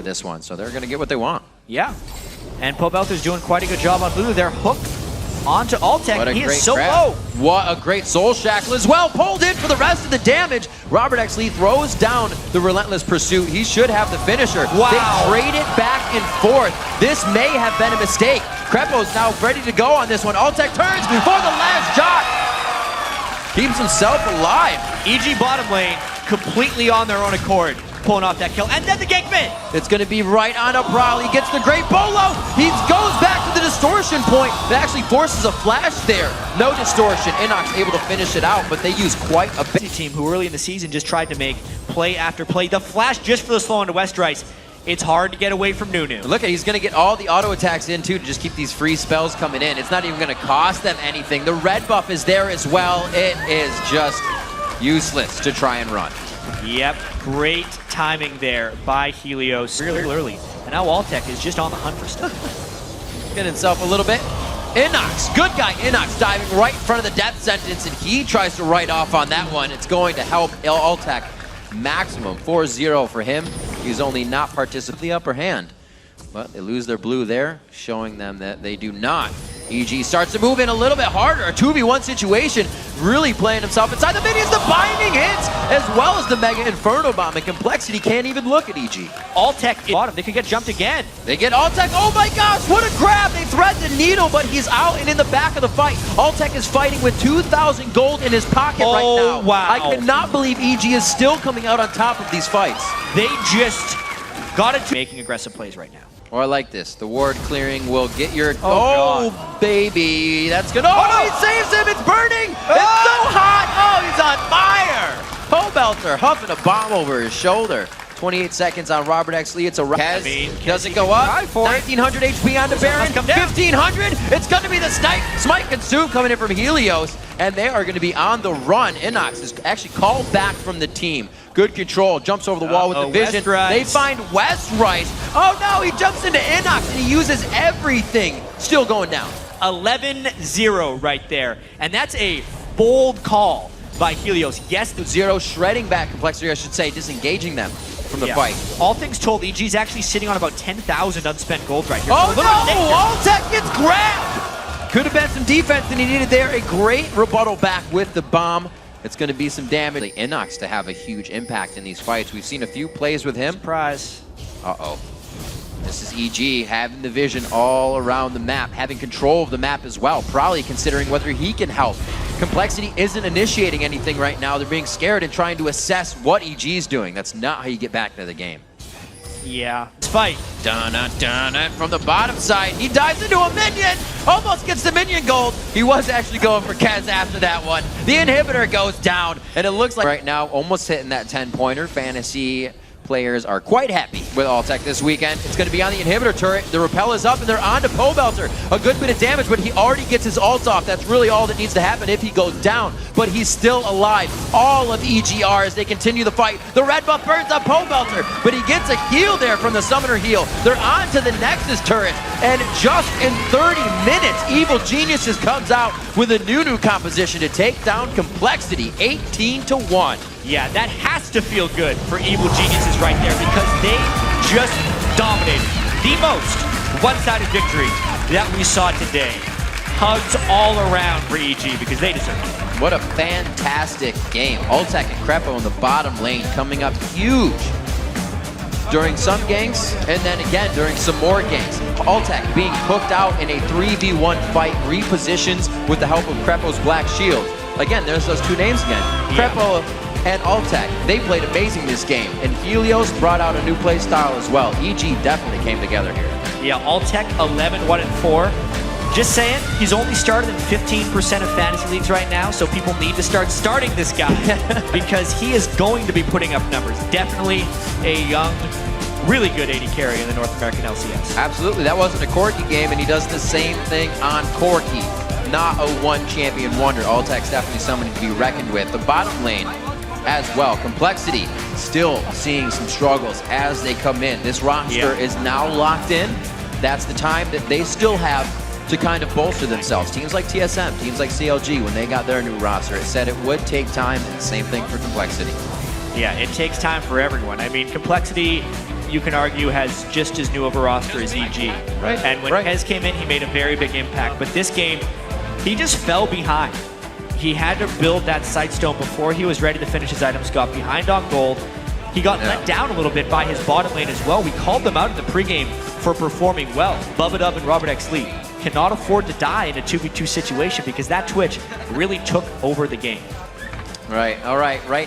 this one, so they're going to get what they want. Yeah. And Pobelter's doing quite a good job on blue. They're hooked onto Altec. He is so low. What a great Soul Shackle as well. Pulled in for the rest of the damage. Robert X. Lee throws down the Relentless Pursuit. He should have the finisher. Wow. They trade it back and forth. This may have been a mistake. Crepo's now ready to go on this one. Altec turns for the last shot. Keeps himself alive. EG bottom lane completely on their own accord, pulling off that kill. And then the gank mid. It's going to be right on up Raleigh. Gets the great bolo. He goes back to the distortion point. That actually forces a flash there. No distortion. Inox able to finish it out, but they use quite a bit. Team who early in the season just tried to make play after play. The flash just for the slow onto Westrice. It's hard to get away from Nunu. Look at, he's going to get all the auto attacks in too to just keep these free spells coming in. It's not even going to cost them anything. The red buff is there as well. It is just useless to try and run. Yep, great timing there by Helios really early. And now Altec is just on the hunt for stuff. Get himself a little bit. Inox, good guy Inox diving right in front of the death sentence, and he tries to write off on that one. It's going to help Altec maximum. 4-0 for him. He's only not participating in the upper hand. But they lose their blue there, showing them that they do not. EG starts to move in a little bit harder. A 2v1 situation, really playing himself inside the minions. The binding hits, as well as the Mega Inferno Bomb. And Complexity can't even look at EG. Altec bottom, they could get jumped again. They get Altec, oh my gosh, what a grab! They thread the needle, but he's out and in the back of the fight. Altec is fighting with 2,000 gold in his pocket right now. Wow. I cannot believe EG is still coming out on top of these fights. They just got it to making aggressive plays right now. Or I like this. The ward clearing will get your... Oh baby. That's good. Oh, no, he saves him. It's burning. It's so hot. Oh, he's on fire. Pobelter huffing a bomb over his shoulder. 28 seconds on Robert X. Lee. It's a wrap. Doesn't go up. 1,900 HP on the Baron. 1,500. It's going to be the Smite Consume coming in from Helios. And they are going to be on the run. Inox is actually called back from the team. Good control. Jumps over the wall with the vision. They find Westrice. Oh no, he jumps into Inox and he uses everything. Still going down. 11-0 right there. And that's a bold call by Helios. Yes, the zero shredding back Complexity, I should say, disengaging them from the fight. All things told, EG's actually sitting on about 10,000 unspent gold right here. Oh so no! Altec gets grabbed! Could have been some defense that he needed there. A great rebuttal back with the bomb. It's going to be some damage. Inox to have a huge impact in these fights. We've seen a few plays with him. Surprise. Uh-oh. This is EG having the vision all around the map, having control of the map as well, probably considering whether he can help. Complexity isn't initiating anything right now. They're being scared and trying to assess what EG's doing. That's not how you get back into the game. Yeah. Fight. Dun-dun-dun-dun. From the bottom side, he dives into a minion. Almost gets the minion gold. He was actually going for Kez after that one. The inhibitor goes down, and it looks like right now, almost hitting that 10-pointer. Fantasy players are quite happy with Altec this weekend. It's going to be on the inhibitor turret. The rappel is up, and they're on to Pobelter. A good bit of damage, but he already gets his ult off. That's really all that needs to happen if he goes down. But he's still alive. All of EGR as they continue the fight. The red buff burns up Pobelter, but he gets a heal there from the summoner heal. They're on to the Nexus turret, and just in 30 minutes, Evil Geniuses comes out with a Nunu composition to take down Complexity, 18-1. Yeah, that has to feel good for Evil Geniuses right there because they just dominated. The most one-sided victory that we saw today. Hugs all around for EG because they deserve it. What a fantastic game. Altec and Crepo in the bottom lane coming up huge during some games and then again during some more games. Altec being hooked out in a 3v1 fight, repositions with the help of Crepo's Black Shield. Again, there's those two names again. Yeah. Crepo and Altec, they played amazing this game, and Helios brought out a new play style as well. EG definitely came together here. Yeah, Altec 11-1-4. Just saying, he's only started in 15% of fantasy leagues right now, so people need to start starting this guy because he is going to be putting up numbers. Definitely a young, really good AD carry in the North American LCS. Absolutely, that wasn't a Corki game, and he does the same thing on Corki. Not a one champion wonder. Altec's definitely somebody to be reckoned with. The bottom lane as well. Complexity still seeing some struggles as they come in. This roster is now locked in. That's the time that they still have to kind of bolster themselves. Teams like TSM, teams like CLG, when they got their new roster, it said it would take time, and the same thing for Complexity. Yeah, it takes time for everyone. I mean, Complexity, you can argue, has just as new of a roster as EG. Right. And when Hez came in, he made a very big impact. But this game, he just fell behind. He had to build that Sightstone before he was ready to finish his items, got behind on gold. He got let down a little bit by his bottom lane as well. We called them out in the pregame for performing well. Bubba and Robert X. Lee cannot afford to die in a 2v2 situation because that Twitch really took over the game. Right, all right, right.